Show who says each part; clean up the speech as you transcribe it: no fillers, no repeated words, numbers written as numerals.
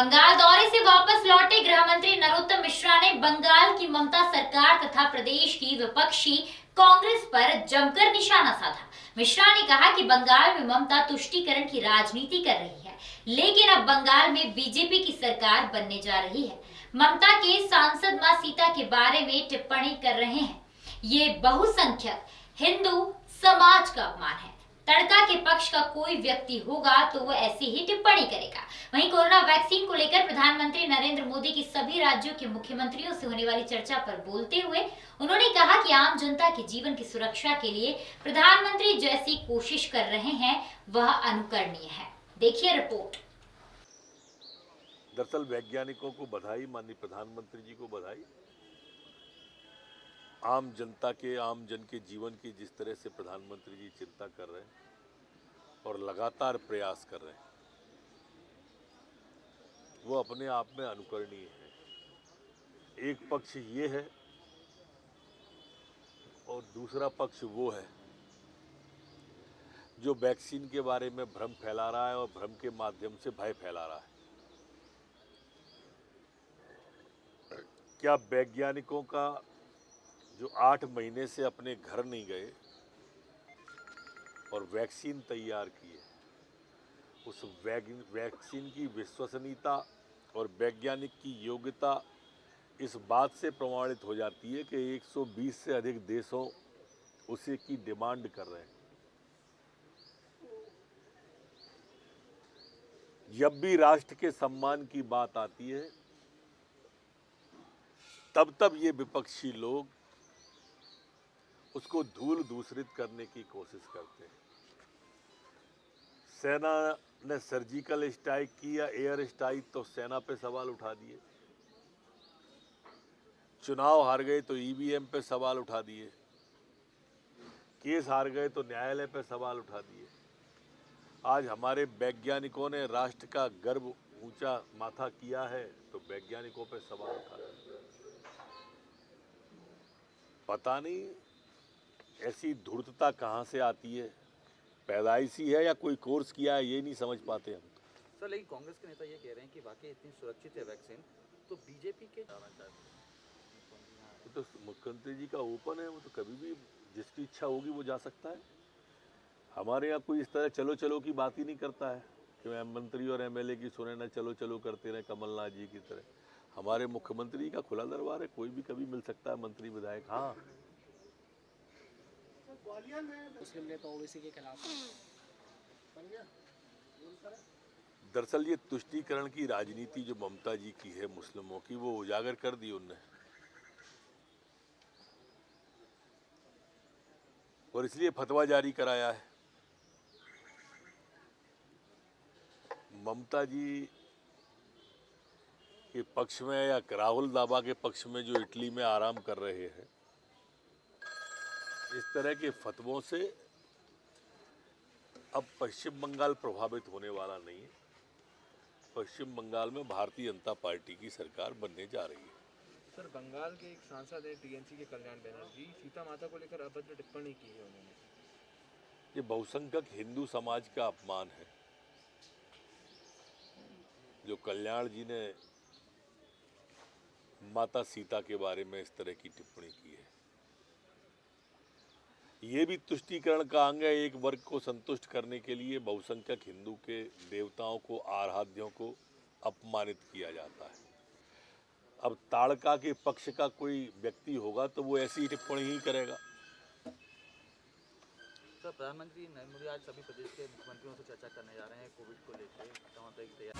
Speaker 1: बंगाल दौरे से वापस लौटे गृह मंत्री नरोत्तम मिश्रा ने बंगाल की ममता सरकार तथा प्रदेश की विपक्षी कांग्रेस पर जमकर निशाना साधा। मिश्रा ने कहा कि बंगाल में ममता तुष्टीकरण की राजनीति कर रही है, लेकिन अब बंगाल में बीजेपी की सरकार बनने जा रही है। ममता के सांसद मां सीता के बारे में टिप्पणी कर रहे हैं। ये बहुसंख्यक हिंदू समाज का अपमान है। तड़का के पक्ष का कोई व्यक्ति होगा तो वो ऐसी ही टिप्पणी करेगा। वहीं कोरोना वैक्सीन को लेकर प्रधानमंत्री नरेंद्र मोदी की सभी राज्यों के मुख्यमंत्रियों से होने वाली चर्चा पर बोलते हुए उन्होंने कहा कि आम जनता के जीवन की सुरक्षा के लिए प्रधानमंत्री जैसी कोशिश कर रहे हैं वह अनुकरणीय है। देखिए रिपोर्ट।
Speaker 2: दरअसल वैज्ञानिकों को बधाई, माननीय प्रधानमंत्री जी को बधाई। आम जनता के, आम जन के जीवन की जिस तरह से प्रधानमंत्री जी चिंता कर रहे हैं और लगातार प्रयास कर रहे हैं, वो अपने आप में अनुकरणीय है। एक पक्ष ये है और दूसरा पक्ष वो है जो वैक्सीन के बारे में भ्रम फैला रहा है और भ्रम के माध्यम से भय फैला रहा है। क्या वैज्ञानिकों का जो 8 महीने से अपने घर नहीं गए और वैक्सीन तैयार की है, उस वैक्सीन की विश्वसनीयता और वैज्ञानिक की योग्यता इस बात से प्रमाणित हो जाती है कि 120 से अधिक देशों उसे की डिमांड कर रहे हैं। जब भी राष्ट्र के सम्मान की बात आती है तब ये विपक्षी लोग उसको धूल दूसरित करने की कोशिश करते हैं। सेना ने सर्जिकल स्ट्राइक की या एयर स्ट्राइक तो सेना पे सवाल उठा दिए, चुनाव हार गए तो ईवीएम पे सवाल उठा दिए, केस हार गए तो न्यायालय पे सवाल उठा दिए। आज हमारे वैज्ञानिकों ने राष्ट्र का गर्व ऊंचा माथा किया है तो वैज्ञानिकों पे सवाल उठा दिए। पता नहीं ऐसी धूर्तता कहाँ से आती है, पैदाइशी है या कोई कोर्स किया है, ये नहीं समझ पाते हम।
Speaker 3: सर, लेकिन कांग्रेस के नेता ये कह रहे हैं कि वाकई इतनी सुरक्षित है वैक्सीन, तो बीजेपी के जाना चाहते हैं।
Speaker 2: तो मुख्यमंत्री जी का ओपन है, वो तो कभी भी जिसकी इच्छा होगी वो जा सकता है। हमारे यहाँ कोई इस तरह चलो चलो की बात ही नहीं करता है कि मंत्री और एमएलए की सुने ना चलो चलो करते रहे कमलनाथ जी की तरह। हमारे मुख्यमंत्री का खुला दरबार है, कोई भी कभी मिल सकता है मंत्री विधायक। हाँ,
Speaker 4: मुस्लिम नेता ओबीसी के खिलाफ
Speaker 2: दरअसल ये तुष्टीकरण की राजनीति जो ममता जी की है मुस्लिमों की, वो उजागर कर दी उनने और इसलिए फतवा जारी कराया है। ममता जी के पक्ष में या राहुल दावा के पक्ष में जो इटली में आराम कर रहे हैं, इस तरह के फतवों से अब पश्चिम बंगाल प्रभावित होने वाला नहीं है। पश्चिम बंगाल में भारतीय जनता पार्टी की सरकार बनने जा रही है।
Speaker 5: सर, बंगाल के एक सांसद है टीएमसी के कल्याण बनर्जी, सीता माता को लेकर अभद्र टिप्पणी की है उन्होंने।
Speaker 2: ये बहुसंख्यक हिंदू समाज का अपमान है जो कल्याण जी ने माता सीता के बारे में इस तरह की टिप्पणी की है। ये भी तुष्टीकरण का अंग है। एक वर्ग को संतुष्ट करने के लिए बहुसंख्यक हिंदू के देवताओं को, आराध्यों को अपमानित किया जाता है। अब ताड़का के पक्ष का कोई व्यक्ति होगा तो वो ऐसी टिप्पणी ही करेगा।
Speaker 3: सर, प्रधानमंत्री नरेंद्र मोदी आज सभी प्रदेश के मुख्यमंत्रियों से चर्चा करने जा रहे हैं कोविड को लेकर, कहाँ तक तैयार